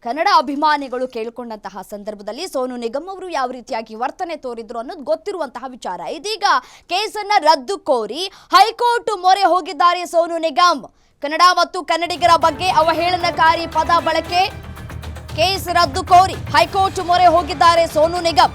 ಕನ್ನಡ ಅಭಿಮಾನಿಗಳು ಕೇಳಿಕೊಂಡಂತಹ ಸಂದರ್ಭದಲ್ಲಿ ಸೋನು ನಿಗಮ್ ಅವರು ಯಾವ ರೀತಿಯಾಗಿ ವರ್ತನೆ ತೋರಿದ್ರು ಅನ್ನೋದು ಗೊತ್ತಿರುವಂತಹ ವಿಚಾರ. ಇದೀಗ ಕೇಸನ್ನ ರದ್ದು ಕೋರಿ ಹೈಕೋರ್ಟ್ ಮೊರೆ ಹೋಗಿದ್ದಾರೆ ಸೋನು ನಿಗಮ್. ಕನ್ನಡ ಮತ್ತು ಕನ್ನಡಿಗರ ಬಗ್ಗೆ ಅವಹೇಳನಕಾರಿ ಪದ ಬಳಕೆ, ಕೇಸ್ ರದ್ದು ಕೋರಿ ಹೈಕೋರ್ಟ್ ಮೊರೆ ಹೋಗಿದ್ದಾರೆ ಸೋನು ನಿಗಮ್.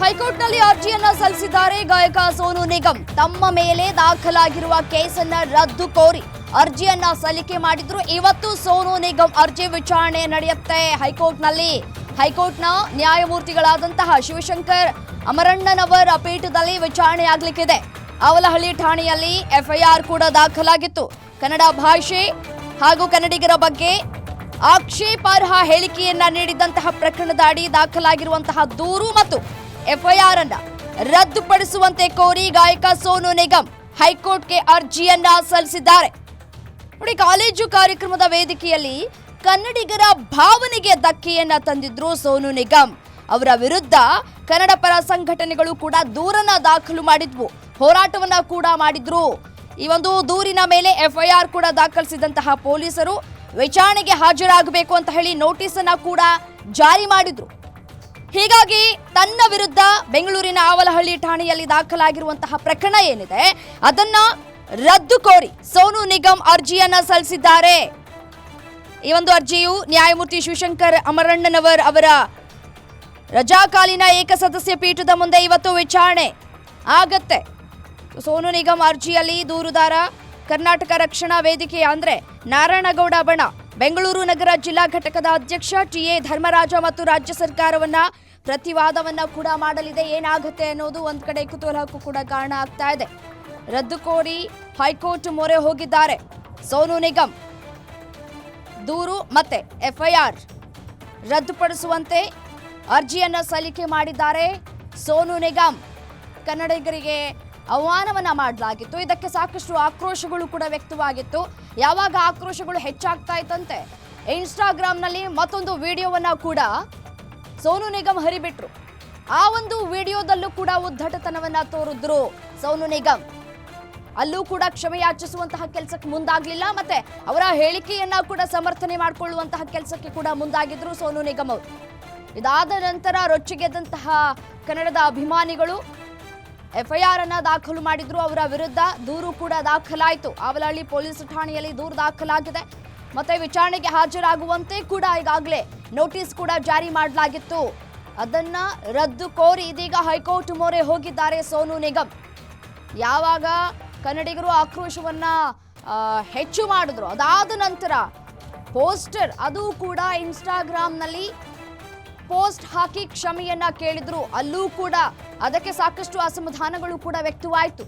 ಹೈಕೋರ್ಟ್ನಲ್ಲಿ ಅರ್ಜಿಯನ್ನ ಸಲ್ಲಿಸಿದ್ದಾರೆ ಗಾಯಕ ಸೋನು ನಿಗಮ್. ತಮ್ಮ ಮೇಲೆ ದಾಖಲಾಗಿರುವ ಕೇಸನ್ನ ರದ್ದು ಕೋರಿ ಅರ್ಜಿಯನ್ನ ಸಲ್ಲಿಕೆ ಮಾಡಿದ್ರು. ಇವತ್ತು ಸೋನು ನಿಗಮ್ ಅರ್ಜಿ ವಿಚಾರಣೆ ನಡೆಯುತ್ತೆ ಹೈಕೋರ್ಟ್ನಲ್ಲಿ. ಹೈಕೋರ್ಟ್ನ ನ್ಯಾಯಮೂರ್ತಿಗಳಾದಂತಹ ಶಿವಶಂಕರ್ ಅಮರಣ್ಣನವರ ಪೀಠದಲ್ಲಿ ವಿಚಾರಣೆ ಆಗ್ಲಿಕ್ಕಿದೆ. ಅವಲಹಳ್ಳಿ ಠಾಣೆಯಲ್ಲಿ ಎಫ್ಐಆರ್ ಕೂಡ ದಾಖಲಾಗಿತ್ತು. ಕನ್ನಡ ಭಾಷೆ ಹಾಗೂ ಕನ್ನಡಿಗರ ಬಗ್ಗೆ ಆಕ್ಷೇಪಾರ್ಹ ಹೇಳಿಕೆಯನ್ನ ನೀಡಿದಂತಹ ಪ್ರಕರಣದ ಅಡಿ ದಾಖಲಾಗಿರುವಂತಹ ದೂರು ಮತ್ತು ಎಫ್ಐಆರ್ ಅನ್ನ ರದ್ದುಪಡಿಸುವಂತೆ ಕೋರಿ ಗಾಯಕ ಸೋನು ನಿಗಮ್ ಹೈಕೋರ್ಟ್ಗೆ ಅರ್ಜಿಯನ್ನ ಸಲ್ಲಿಸಿದ್ದಾರೆ. ನೋಡಿ, ಕಾಲೇಜು ಕಾರ್ಯಕ್ರಮದ ವೇದಿಕೆಯಲ್ಲಿ ಕನ್ನಡಿಗರ ಭಾವನೆಗೆ ಧಕ್ಕೆಯನ್ನ ತಂದಿದ್ರು ಸೋನು ನಿಗಮ್. ಅವರ ವಿರುದ್ಧ ಕನ್ನಡ ಪರ ಸಂಘಟನೆಗಳು ಕೂಡ ದೂರನ್ನ ದಾಖಲು ಮಾಡಿದ್ವು, ಹೋರಾಟವನ್ನ ಕೂಡ ಮಾಡಿದ್ರು. ಈ ಒಂದು ದೂರಿನ ಮೇಲೆ ಎಫ್ಐಆರ್ ಕೂಡ ದಾಖಲಿಸಿದಂತಹ ಪೊಲೀಸರು ವಿಚಾರಣೆಗೆ ಹಾಜರಾಗಬೇಕು ಅಂತ ಹೇಳಿ ನೋಟಿಸ್ ಅನ್ನ ಕೂಡ ಜಾರಿ ಮಾಡಿದ್ರು. ಹೀಗಾಗಿ ತನ್ನ ವಿರುದ್ಧ ಬೆಂಗಳೂರಿನ ಅವಲಹಳ್ಳಿ ಠಾಣೆಯಲ್ಲಿ ದಾಖಲಾಗಿರುವಂತಹ ಪ್ರಕರಣ ಏನಿದೆ ಅದನ್ನ ರದ್ದು ಕೋರಿ ಸೋನು ನಿಗಮ್ ಅರ್ಜಿಯನ್ನ ಸಲ್ಲಿಸಿದ್ದಾರೆ. ಈ ಒಂದು ಅರ್ಜಿಯು ನ್ಯಾಯಮೂರ್ತಿ ಶಿವಶಂಕರ್ ಅಮರಣ್ಣನವರ್ ಅವರ ರಜಾಕಾಲೀನ ಏಕಸದಸ್ಯ ಪೀಠದ ಮುಂದೆ ಇವತ್ತು ವಿಚಾರಣೆ ಆಗತ್ತೆ. ಸೋನು ನಿಗಮ್ ಅರ್ಜಿಯಲ್ಲಿ ದೂರುದಾರ ಕರ್ನಾಟಕ ರಕ್ಷಣಾ ವೇದಿಕೆ ಅಂದ್ರೆ ನಾರಾಯಣಗೌಡ ಬಣ, ಬೆಂಗಳೂರು ನಗರ ಜಿಲ್ಲಾ ಘಟಕದ ಅಧ್ಯಕ್ಷ ಟಿ.ಎ. ಧರ್ಮರಾಜ ಮತ್ತು ರಾಜ್ಯ ಸರ್ಕಾರವನ್ನ ಪ್ರತಿವಾದವನ್ನ ಕೂಡ ಮಾಡಲಿದೆ. ಏನಾಗುತ್ತೆ ಅನ್ನೋದು ಒಂದ್ ಕಡೆ ಕುತೂಹಲಕ್ಕೂ ಕೂಡ ಕಾರಣ ಆಗ್ತಾ ಇದೆ. ರದ್ದು ಕೋರಿ ಹೈಕೋರ್ಟ್ ಮೊರೆ ಹೋಗಿದ್ದಾರೆ ಸೋನು ನಿಗಮ್. ದೂರು ಮತ್ತೆ ಎಫ್ಐಆರ್ ರದ್ದುಪಡಿಸುವಂತೆ ಅರ್ಜಿಯನ್ನ ಸಲ್ಲಿಕೆ ಮಾಡಿದ್ದಾರೆ ಸೋನು ನಿಗಮ್. ಕನ್ನಡಿಗರಿಗೆ ಅವಮಾನವನ್ನ ಮಾಡಲಾಗಿತ್ತು. ಇದಕ್ಕೆ ಸಾಕಷ್ಟು ಆಕ್ರೋಶಗಳು ಕೂಡ ವ್ಯಕ್ತವಾಗಿತ್ತು. ಯಾವಾಗ ಆಕ್ರೋಶಗಳು ಹೆಚ್ಚಾಗ್ತಾ ಇತ್ತಂತೆ ಇನ್ಸ್ಟಾಗ್ರಾಮ್ನಲ್ಲಿ ಮತ್ತೊಂದು ವಿಡಿಯೋವನ್ನ ಕೂಡ ಸೋನು ನಿಗಮ್ ಹರಿಬಿಟ್ರು. ಆ ಒಂದು ವಿಡಿಯೋದಲ್ಲೂ ಕೂಡ ಉದ್ದಟತನವನ್ನ ತೋರಿದ್ರು ಸೋನು ನಿಗಮ್. ಅಲ್ಲೂ ಕೂಡ ಕ್ಷಮೆ ಯಾಚಿಸುವಂತಹ ಕೆಲಸಕ್ಕೆ ಮುಂದಾಗ್ಲಿಲ್ಲ, ಮತ್ತೆ ಅವರ ಹೇಳಿಕೆಯನ್ನ ಕೂಡ ಸಮರ್ಥನೆ ಮಾಡಿಕೊಳ್ಳುವಂತಹ ಕೆಲಸಕ್ಕೆ ಕೂಡ ಮುಂದಾಗಿದ್ರು ಸೋನು ನಿಗಮ್ ಅವರು. ಇದಾದ ನಂತರ ರೊಚ್ಚಿಗೆದ್ದಂತಹ ಕನ್ನಡದ ಅಭಿಮಾನಿಗಳು ಎಫ್ಐಆರ್ ಅನ್ನ ದಾಖಲು ಮಾಡಿದ್ರು. ಅವರ ವಿರುದ್ಧ ದೂರು ಕೂಡ ದಾಖಲಾಯಿತು. ಅವಲಹಳ್ಳಿ ಪೊಲೀಸ್ ಠಾಣೆಯಲ್ಲಿ ದೂರು ದಾಖಲಾಗಿದೆ. ಮತ್ತೆ ವಿಚಾರಣೆಗೆ ಹಾಜರಾಗುವಂತೆ ಕೂಡ ಈಗಾಗಲೇ ನೋಟಿಸ್ ಕೂಡ ಜಾರಿ ಮಾಡಲಾಗಿತ್ತು. ಅದನ್ನ ರದ್ದು ಕೋರಿ ಇದೀಗ ಹೈಕೋರ್ಟ್ ಮೊರೆ ಹೋಗಿದ್ದಾರೆ ಸೋನು ನಿಗಮ್. ಯಾವಾಗ ಕನ್ನಡಿಗರು ಆಕ್ರೋಶವನ್ನ ಹೆಚ್ಚು ಮಾಡಿದ್ರು, ಅದಾದ ನಂತರ ಪೋಸ್ಟರ್ ಅದು ಕೂಡ ಇನ್ಸ್ಟಾಗ್ರಾಮ್ನಲ್ಲಿ ಪೋಸ್ಟ್ ಹಾಕಿ ಕ್ಷಮೆಯನ್ನ ಕೇಳಿದ್ರು. ಅಲ್ಲೂ ಕೂಡ ಅದಕ್ಕೆ ಸಾಕಷ್ಟು ಅಸಮಾಧಾನಗಳು ಕೂಡ ವ್ಯಕ್ತವಾಯಿತು.